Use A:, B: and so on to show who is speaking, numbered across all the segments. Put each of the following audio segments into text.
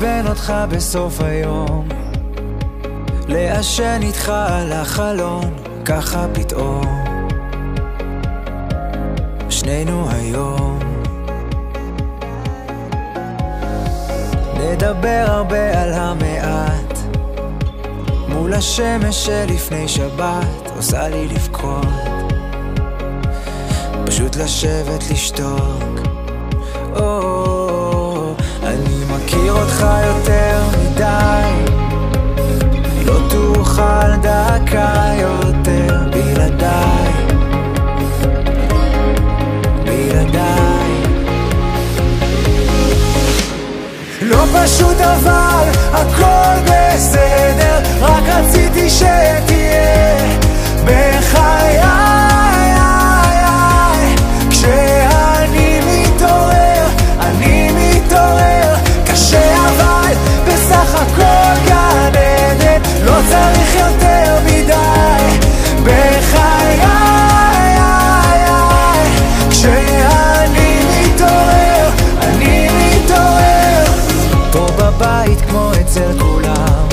A: לעצבן אותך בסוף היום, לעשן איתך על החלון, ככה פתאום שנינו היום. נדבר הרבה על המעט מול השמש שלפני שבת עושה לי לבכות, פשוט לשבת לשתוק. אני מכיר אותך יותר מדי, לא תוכל דקה יותר בלעדיי, בלעדיי. לא פשוט אבל הכל בסדר, רק רציתי שתהיה בחיי. כשאני מתעורר, אני מתעורר קשה אבל בסך הכל גן עדן, לא צריך יותר מדי בחיי. כשאני מתעורר, אני מתעורר פה בבית כמו אצל כולם,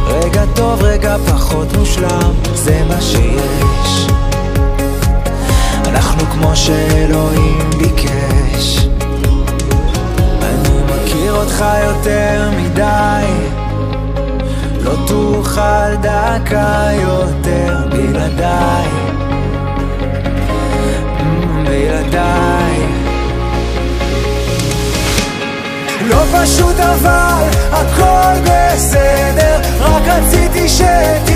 A: רגע טוב רגע פחות מושלם, זה מה שיש, אנחנו כמו שאלוהים ביקש. אני מכיר אותך יותר מדי, לא תוכל דקה יותר בלעדיי, בלעדיי. לא פשוט אבל הכל בסדר, רק רציתי שתהיה